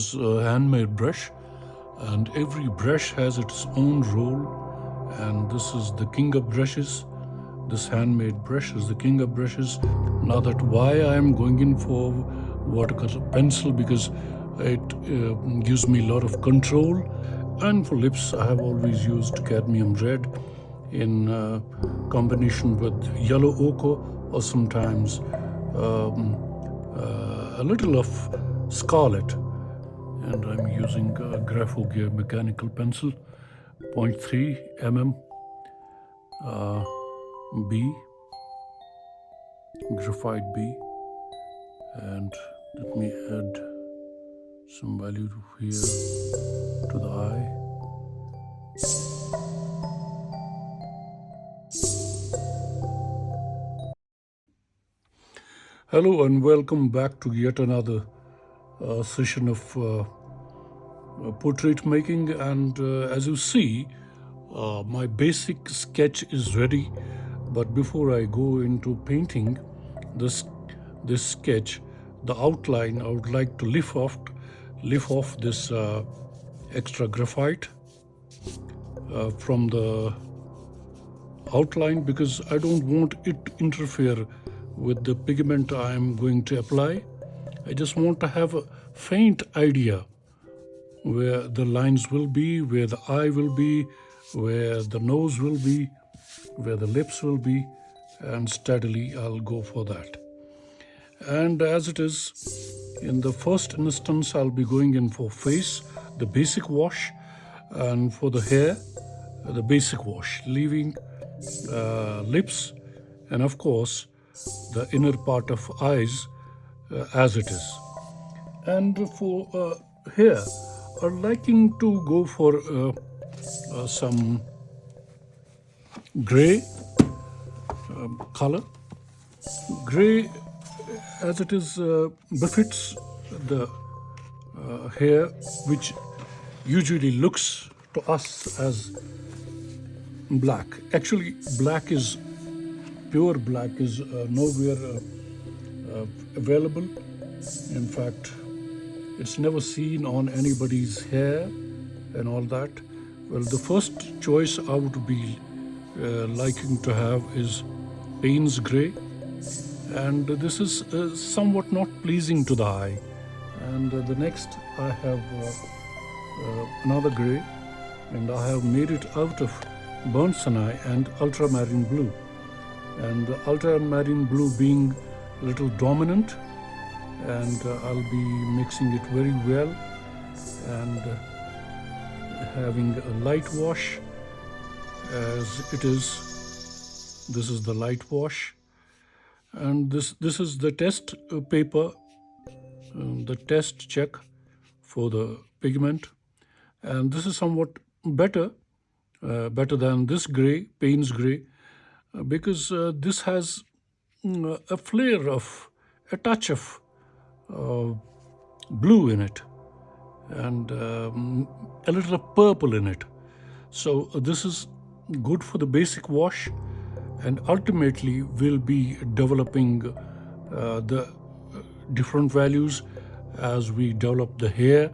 A handmade brush, and every brush has its own role, and this is the king of brushes. This handmade brush is the king of brushes. Now that why I am going in for watercolor pencil, because it gives me a lot of control. And for lips I have always used cadmium red in combination with yellow ochre, or sometimes a little of scarlet. And I'm using a Grapho Gear mechanical pencil, 0.3 mm B, graphite B, and let me add some value here to the eye. Hello and welcome back to yet another session of portrait making, and as you see, my basic sketch is ready. But before I go into painting this sketch, the outline, I would like to lift off this extra graphite from the outline, because I don't want it to interfere with the pigment I am going to apply. I just want to have a faint idea where the lines will be, where the eye will be, where the nose will be, where the lips will be, and steadily I'll go for that. And as it is, in the first instance, I'll be going in for face, the basic wash, and for the hair, the basic wash, leaving lips, and of course, the inner part of eyes as it is. And for hair, I'm liking to go for some gray color. Gray, as it is, befits the hair, which usually looks to us as black. Actually, pure black is nowhere available. In fact, it's never seen on anybody's hair and all that. Well, the first choice I would be liking to have is Payne's gray, and this is somewhat not pleasing to the eye. And the next I have another gray, and I have made it out of burnt sienna and ultramarine blue. And the ultramarine blue being a little dominant, and I'll be mixing it very well and having a light wash as it is. This is the light wash, and this is the test paper, the test check for the pigment, and this is somewhat better than this gray, Payne's gray, because this has a flair of a touch of blue in it, and a little of purple in it. So this is good for the basic wash, and ultimately we'll be developing the different values as we develop the hair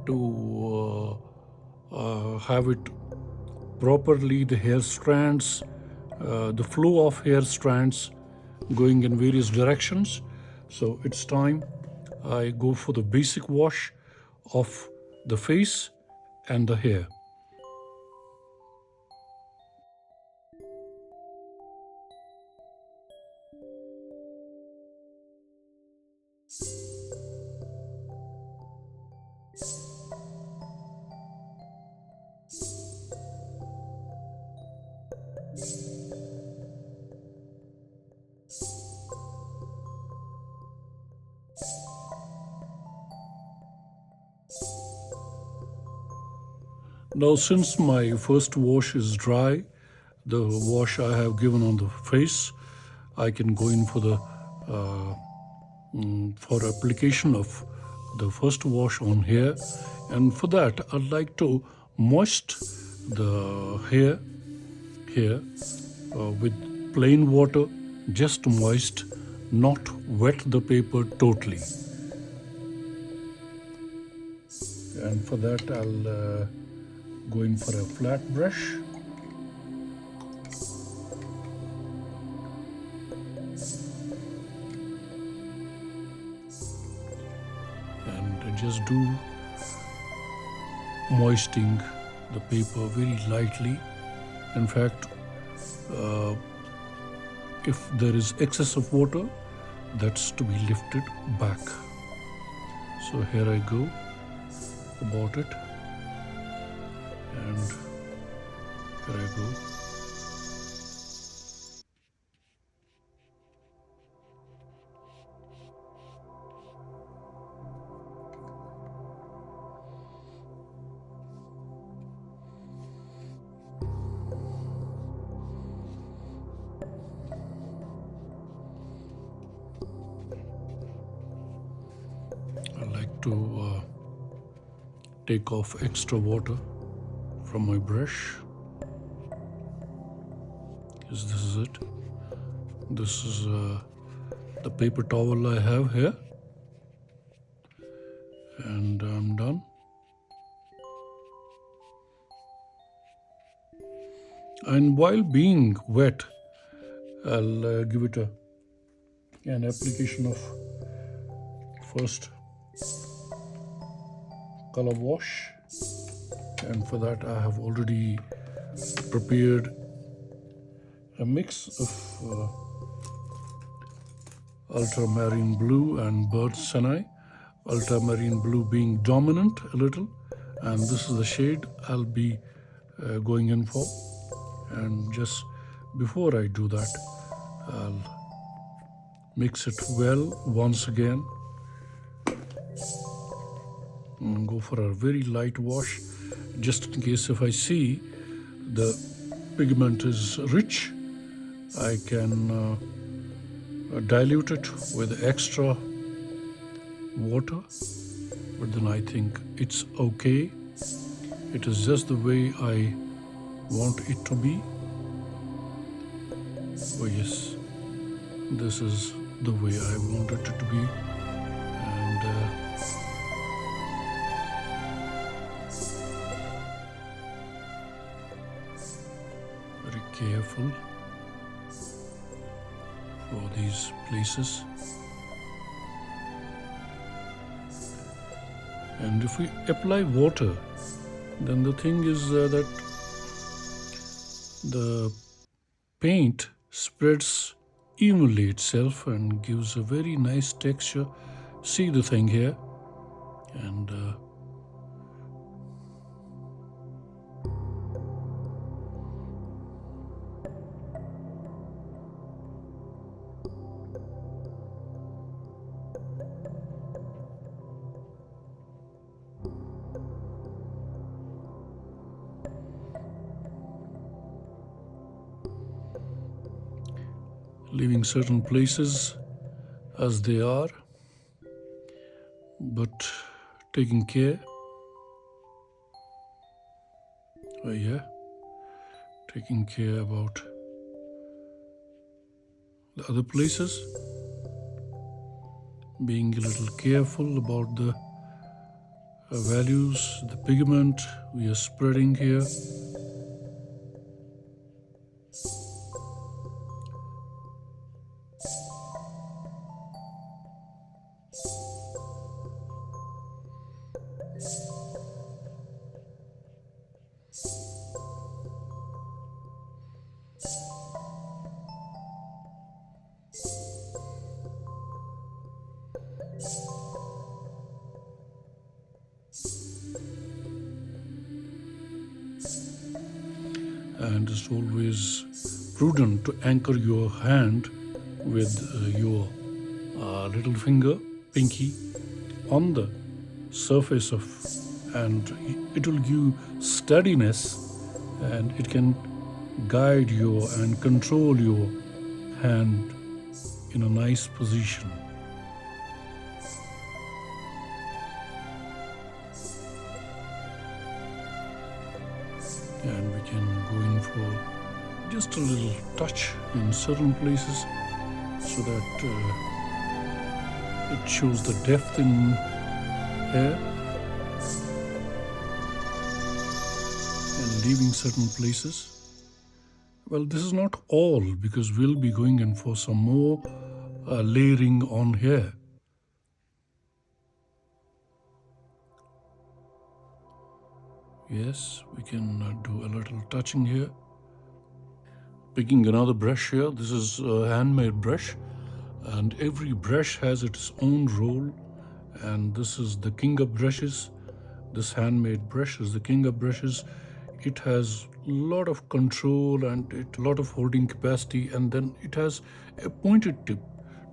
to have it properly, the hair strands, the flow of hair strands going in various directions. So it's time I go for the basic wash of the face and the hair. Now, since my first wash is dry, the wash I have given on the face, I can go in for the for application of the first wash on hair. And for that, I'd like to moist the hair here with plain water, just moist, not wet the paper totally. and for that I'll go in for a flat brush. And just do moistening the paper very lightly. In fact, if there is excess of water, that's to be lifted back. So here I go about it, and here I go. I like to take off extra water from my brush. Yes, this is it. This is the paper towel I have here, and I'm done. And while being wet, I'll give it an application of first color wash, and for that I have already prepared a mix of ultramarine blue and bird senai, ultramarine blue being dominant a little, and this is the shade I'll be going in for. And just before I do that, I'll mix it well once again and go for a very light wash, just in case if I see the pigment is rich, I can dilute it with extra water, but then I think it's okay. It is just the way I want it to be. Oh yes, this is the way I wanted it to be, and very careful for these places. And if we apply water, then the thing is that the paint spreads evenly itself and gives a very nice texture. See the thing here, and leaving certain places as they are, but taking care. Oh yeah, taking care about the other places, being a little careful about the values, the pigment we are spreading here. And it's always prudent to anchor your hand with your little finger, pinky, on the surface of, and it will give steadiness, and it can guide you and control your hand in a nice position. And we can go in for just a little touch in certain places so that it shows the depth in hair. leaving certain places. Well, this is not all, because we'll be going in for some more layering on here. Yes, we can do a little touching here. Picking another brush here. This is a handmade brush, and every brush has its own role. And this is the king of brushes. This handmade brush is the king of brushes. It has a lot of control and a lot of holding capacity, and then it has a pointed tip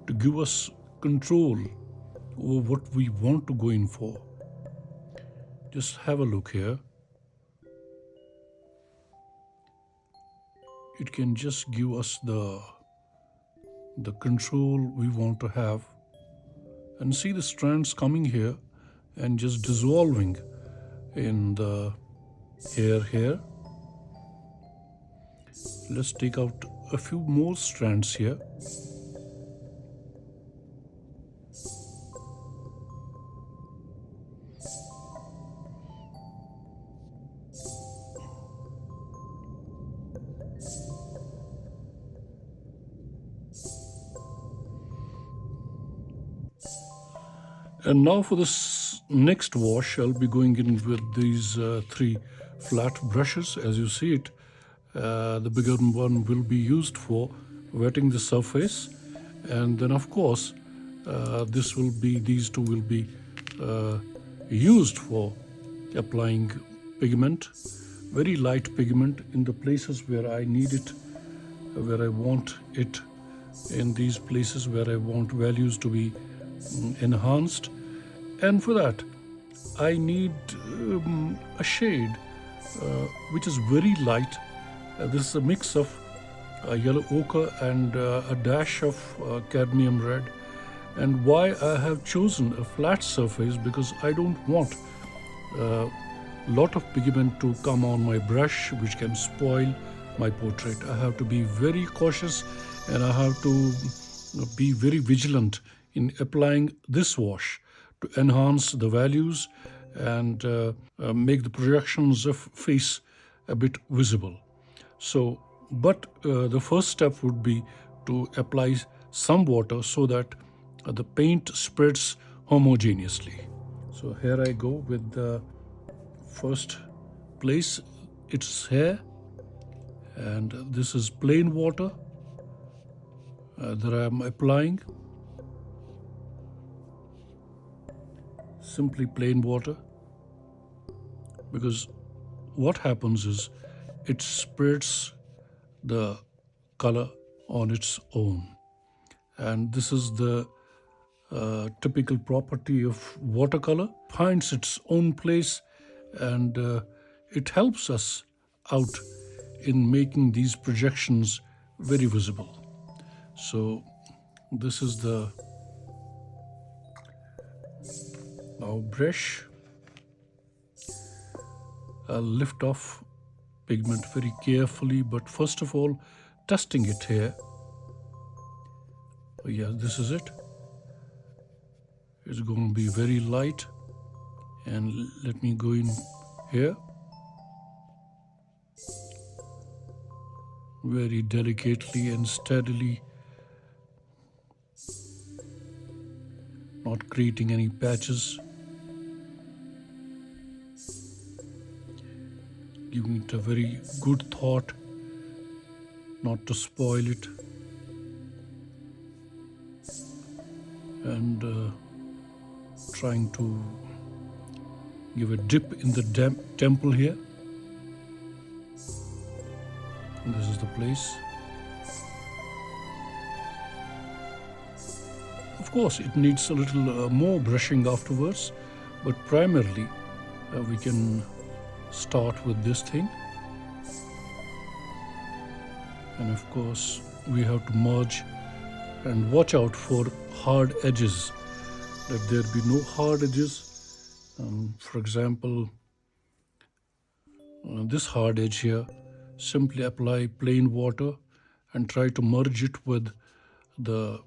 to give us control over what we want to go in for. Just have a look here. It can just give us the control we want to have. And see the strands coming here and just dissolving in the hair here. Let's take out a few more strands here. And now for this next wash, I'll be going in with these 3 flat brushes. As you see it, the bigger one will be used for wetting the surface, and then of course these two will be used for applying pigment, very light pigment in the places where I need it, where I want it, in these places where I want values to be enhanced. And for that I need a shade which is very light. This is a mix of yellow ochre and a dash of cadmium red. And why I have chosen a flat surface, because I don't want a lot of pigment to come on my brush which can spoil my portrait. I have to be very cautious, and I have to be very vigilant in applying this wash to enhance the values and make the projections of face a bit visible. So, but the first step would be to apply some water so that the paint spreads homogeneously. So here I go with the first place. It's hair, and this is plain water that I am applying. Simply plain water, because what happens is it spreads the color on its own. And this is the typical property of watercolor, finds its own place, and it helps us out in making these projections very visible. So this is the now brush. I'll lift off pigment very carefully, but first of all testing it here. Oh yeah, this is it. It's going to be very light, and let me go in here very delicately and steadily, not creating any patches, giving it a very good thought not to spoil it, and trying to give a dip in the temple here. And this is the place. Of course, it needs a little more brushing afterwards, but primarily we can start with this thing. And of course, we have to merge and watch out for hard edges, that there be no hard edges. For example, this hard edge here, simply apply plain water and try to merge it with the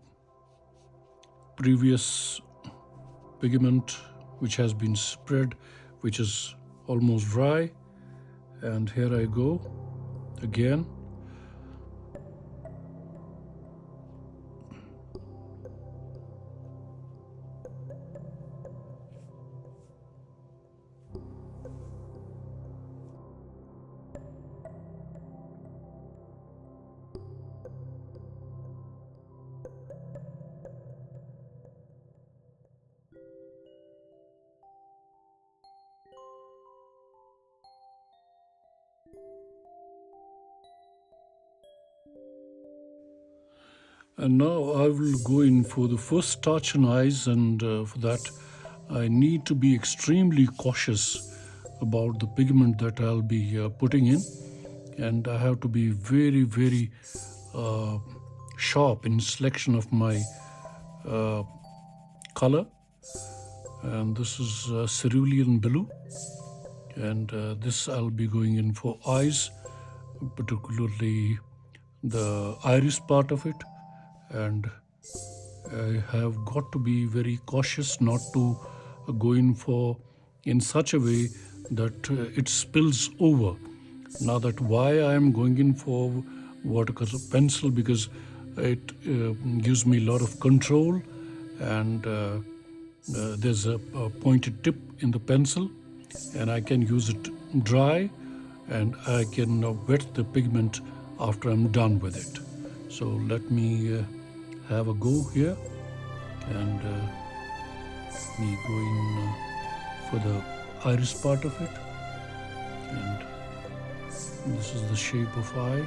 previous pigment which has been spread, which is almost dry, And here I go again. And now I will go in for the first touch on eyes, and for that I need to be extremely cautious about the pigment that I'll be putting in, and I have to be very, very sharp in selection of my color. And this is cerulean blue, and this I'll be going in for eyes, particularly the iris part of it. And I have got to be very cautious not to go in for in such a way that it spills over. Now that why I am going in for watercolor pencil, because it gives me a lot of control, and there's a pointed tip in the pencil, and I can use it dry, and I can wet the pigment after I'm done with it. So let me have a go here, and me going for the iris part of it, and this is the shape of eye.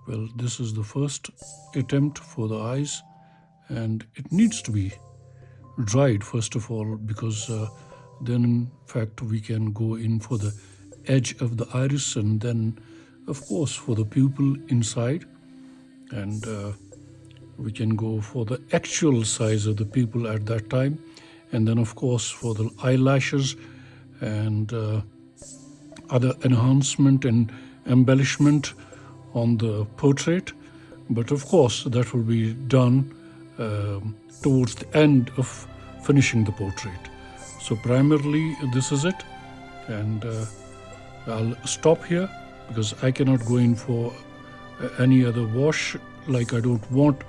Well, this is the first attempt for the eyes, and it needs to be dried first of all, because then in fact we can go in for the edge of the iris, and then of course for the pupil inside, and we can go for the actual size of the pupil at that time, and then of course for the eyelashes and other enhancement and embellishment on the portrait. But of course that will be done towards the end of finishing the portrait. So primarily this is it, and I'll stop here because I cannot go in for any other wash. Like I don't want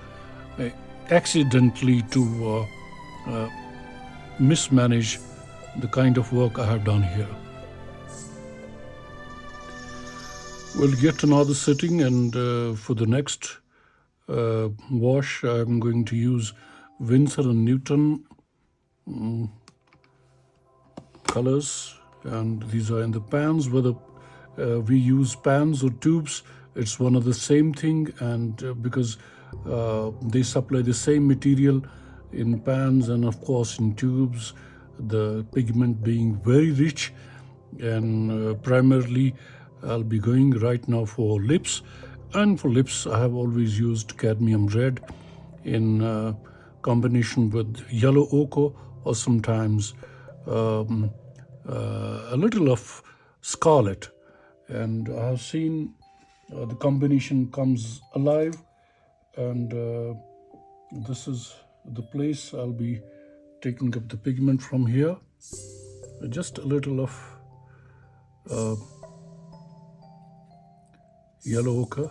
accidentally to mismanage the kind of work I have done here. We'll get another sitting, and for the next wash I'm going to use Winsor and Newton colors, and these are in the pans. Whether we use pans or tubes, it's one of the same thing, and because they supply the same material in pans and of course in tubes, the pigment being very rich. And primarily I'll be going right now for lips, and for lips I have always used cadmium red in combination with yellow ochre, or sometimes a little of scarlet, and I have seen the combination comes alive, and this is the place I'll be taking up the pigment from here. Just a little of yellow ochre,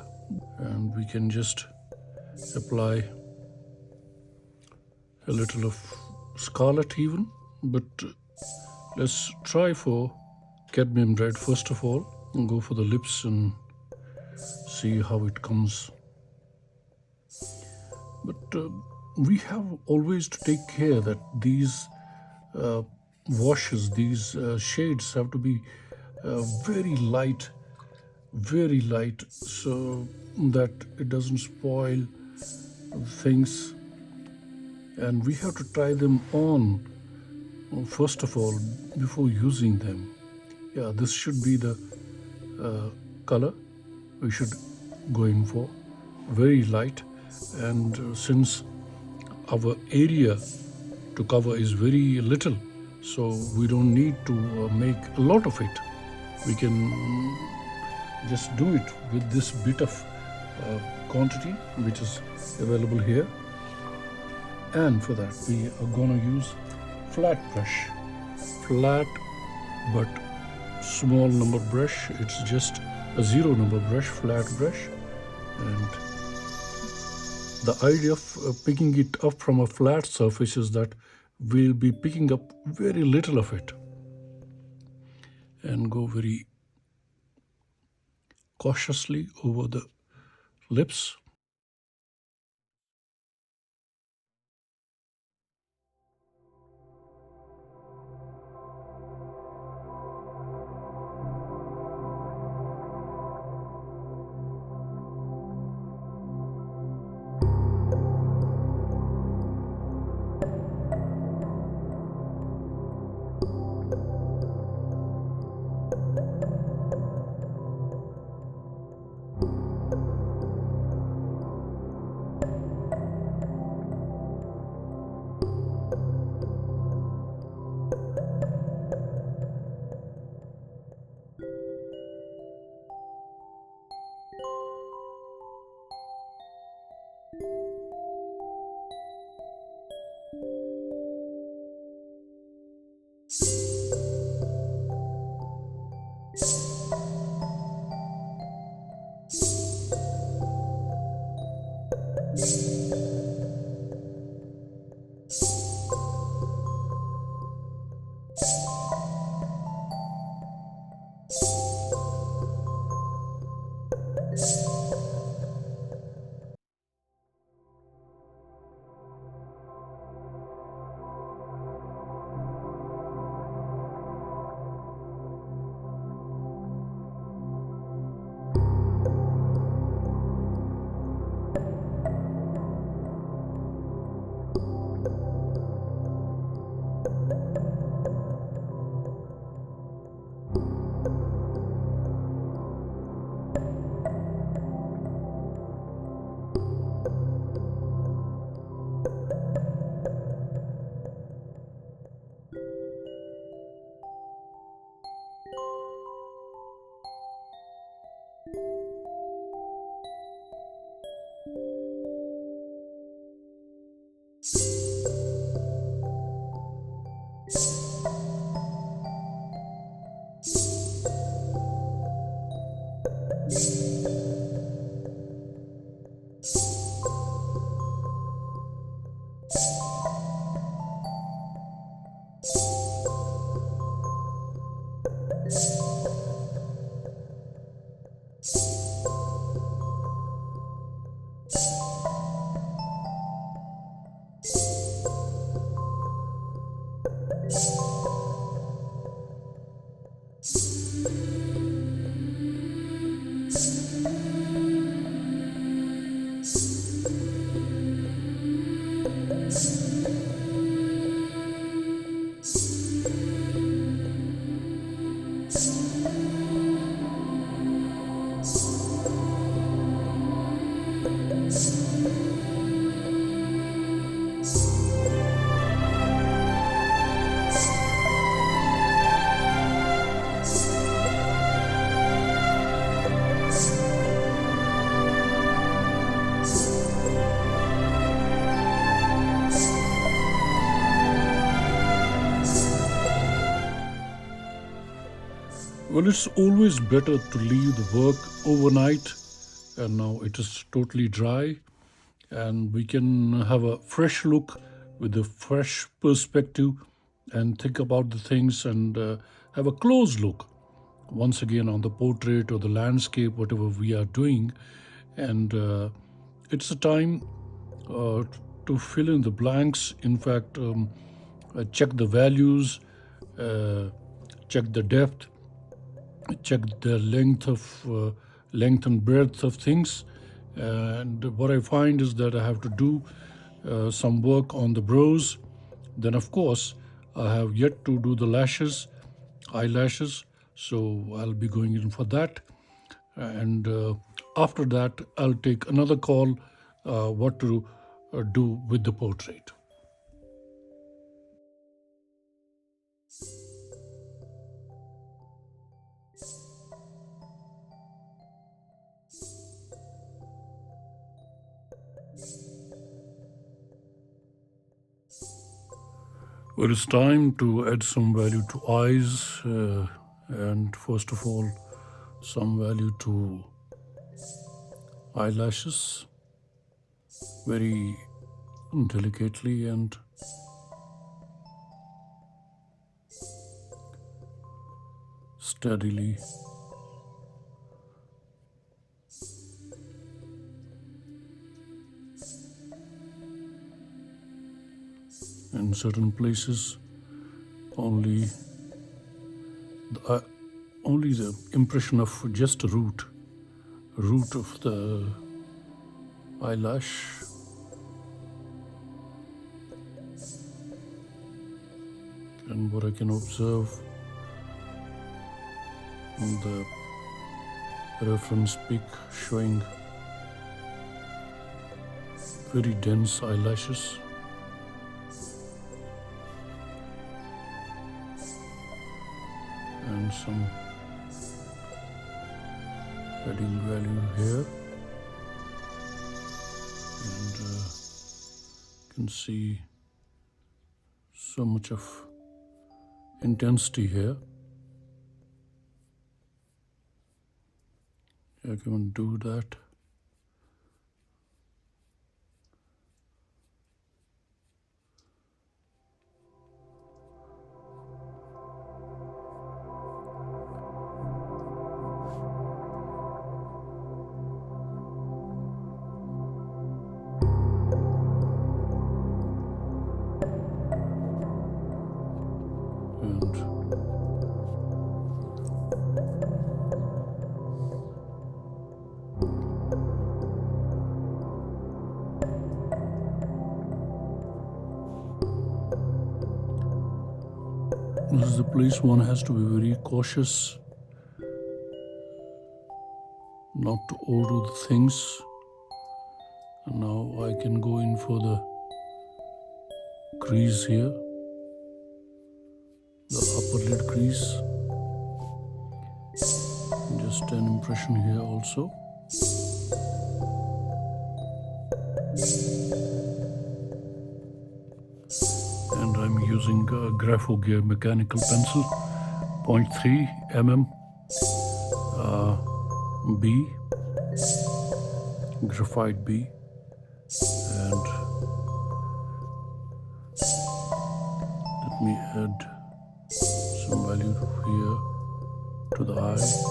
and we can just apply a little of scarlet even, but let's try for cadmium red first of all, and go for the lips and see how it comes. But we have always to take care that these washes, these shades have to be very light, so that it doesn't spoil things. And we have to try them on first of all before using them. Yeah, this should be the color we should go in for, very light. And since our area to cover is very little, so we don't need to make a lot of it. We can just do it with this bit of quantity which is available here. And for that we are going to use flat brush, flat but small number brush. It's just a 0 number brush, flat brush. And the idea of picking it up from a flat surface is that we'll be picking up very little of it, and go very cautiously over the lips. Well, it's always better to leave the work overnight, and now it is totally dry, and we can have a fresh look with a fresh perspective and think about the things and have a close look once again on the portrait or the landscape, whatever we are doing. And it's a time uh, to fill in the blanks. In fact, check the values, uh, check the depth, check the length and breadth of things. And what I find is that I have to do some work on the brows. Then, of course, I have yet to do the lashes, eyelashes. So I'll be going in for that. And after that, I'll take another call what to do with the portrait. Well, it's time to add some value to eyes, and first of all, some value to eyelashes, very delicately and steadily. In certain places, only only the impression of just a root of the eyelash. And what I can observe on the reference pic showing very dense eyelashes. And some adding value here, and you can see so much of intensity here. I can do that. And this is the place one has to be very cautious not to overdo the things. And now I can go in for the crease here, the upper lid crease. Just an impression here also. And I'm using a Grapho Gear mechanical pencil, 0.3 mm B, graphite B, and let me add some value here to the eye.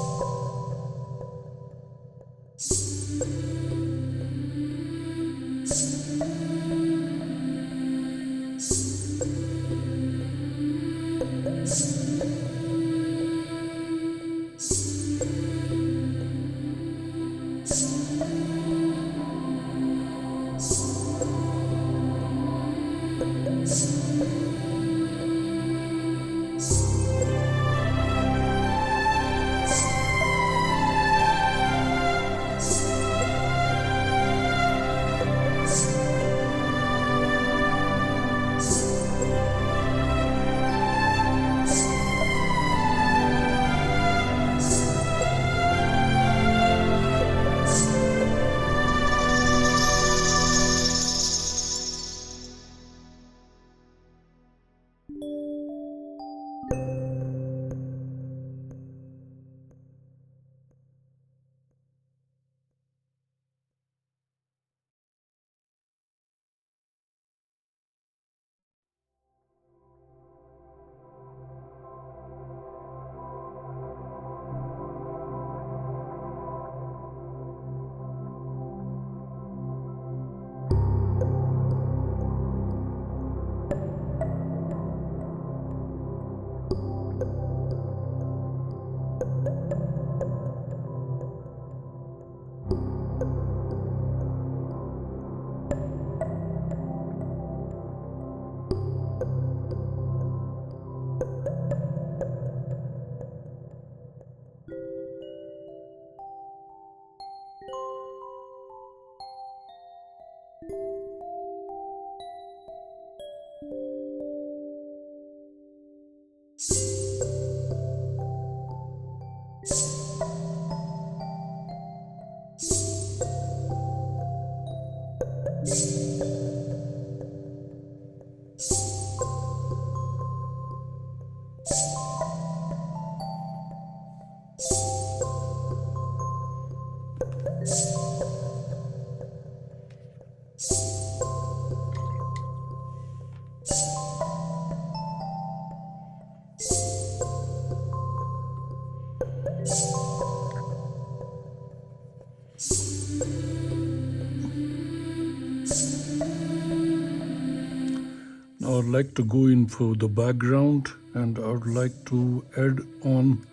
Now I'd like to go in for the background, and I would like to add on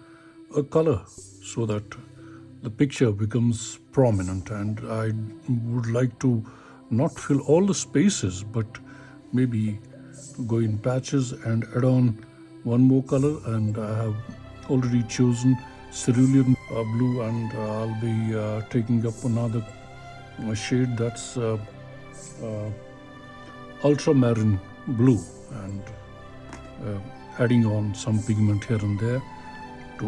a color so that the picture becomes prominent. And I would like to not fill all the spaces, but maybe go in patches and add on one more color. And I have already chosen cerulean blue, and I'll be taking up another shade that's ultramarine blue, and adding on some pigment here and there to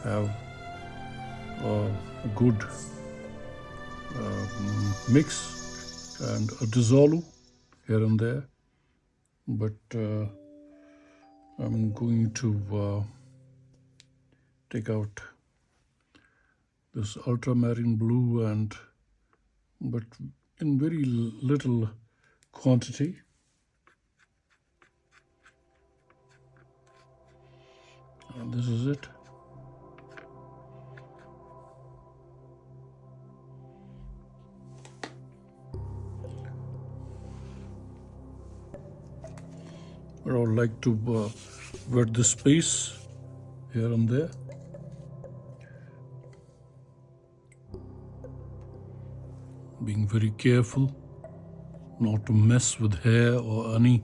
have a good mix, and a dissolve here and there. But I'm going to take out this ultramarine blue, and but in very little quantity. And this is it. But I would like to wet the space here and there. Being very careful not to mess with hair or any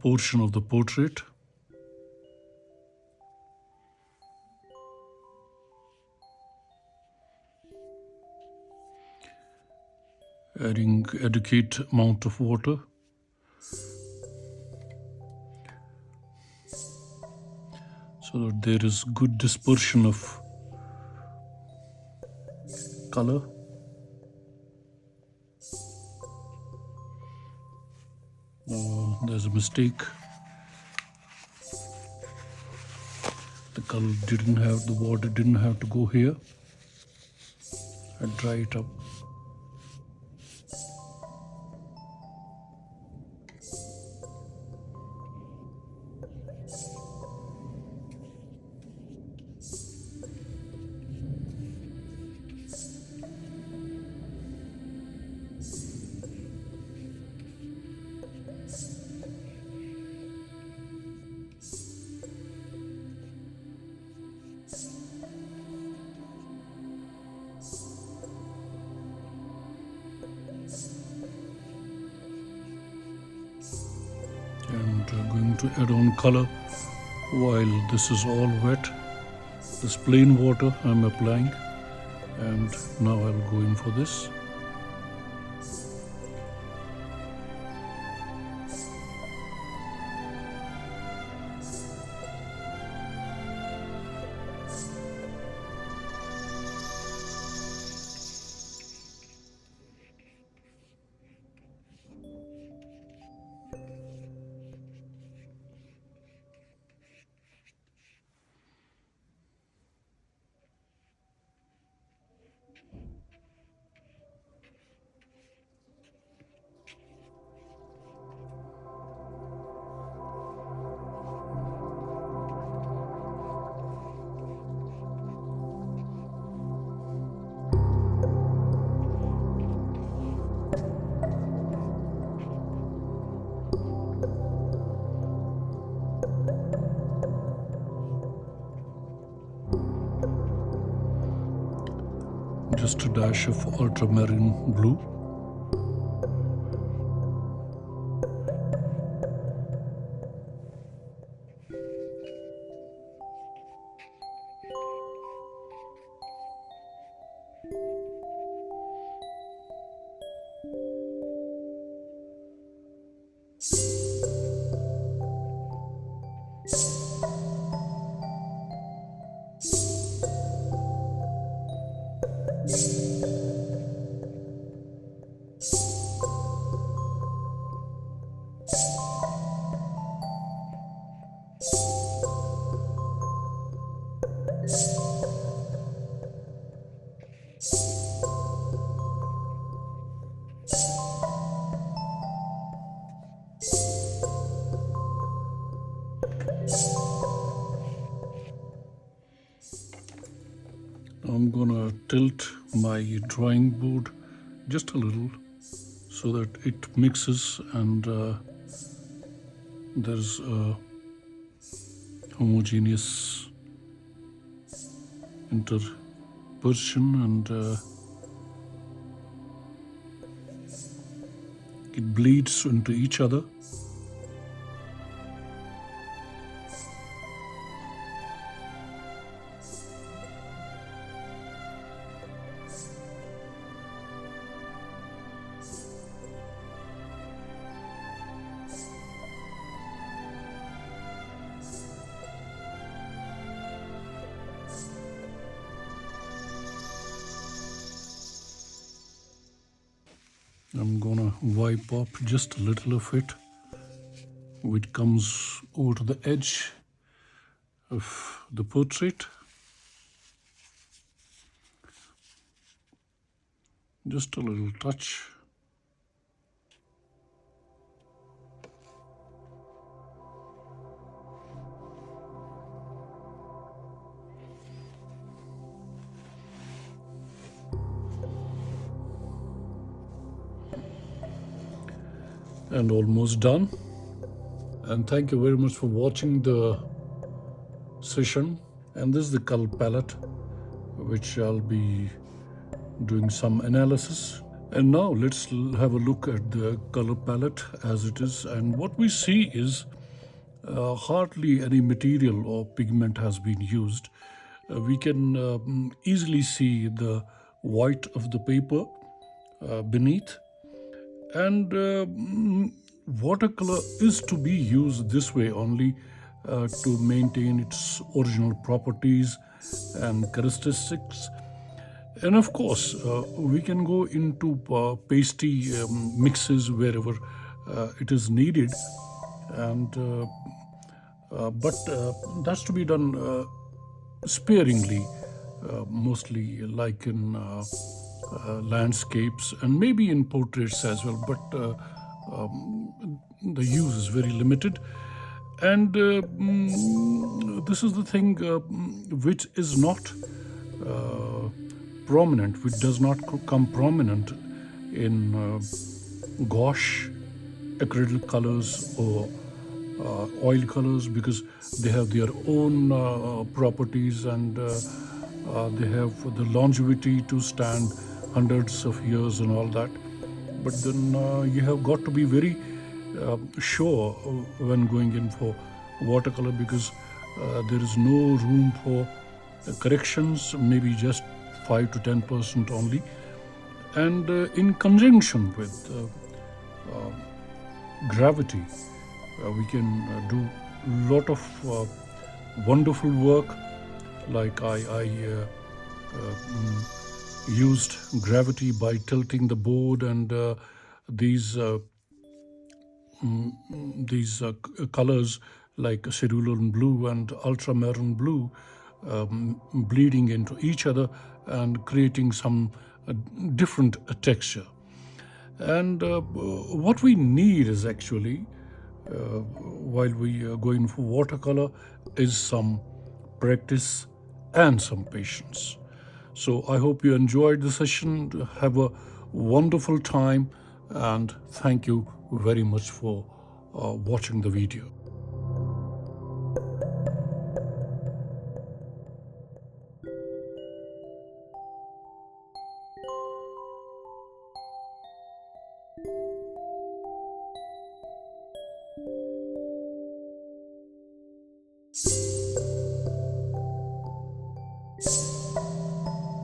portion of the portrait. Adding adequate amount of water. So that there is good dispersion of color. There's a mistake. The color didn't have, the water didn't have to go here. I dry it up. And going to add on color while this is all wet. This plain water I'm applying, and now I'll go in for this. Just a dash of ultramarine blue. I'm gonna tilt my drawing board just a little so that it mixes and there's a homogeneous interposition, and it bleeds into each other. I'm gonna wipe up just a little of it, which comes over to the edge of the portrait. Just a little touch. And almost done. And thank you very much for watching the session. And this is the color palette, which I'll be doing some analysis. And now let's have a look at the color palette as it is. And what we see is hardly any material or pigment has been used. We can easily see the white of the paper beneath. And watercolor is to be used this way only to maintain its original properties and characteristics. And of course, we can go into pasty mixes wherever it is needed, and but that's to be done sparingly, mostly like in landscapes and maybe in portraits as well, but the use is very limited. And this is the thing which is not prominent, which does not come prominent in gouache, acrylic colors, or oil colors, because they have their own properties, and they have the longevity to stand hundreds of years and all that. But then you have got to be very sure when going in for watercolor, because there is no room for corrections, maybe just 5 to 10% only. And in conjunction with gravity, we can do a lot of wonderful work. Like I used gravity by tilting the board, and these colors like cerulean blue and ultramarine blue bleeding into each other and creating some different texture. And what we need is actually, while we are going for watercolor, is some practice and some patience. So I hope you enjoyed the session. Have a wonderful time, and thank you very much for watching the video.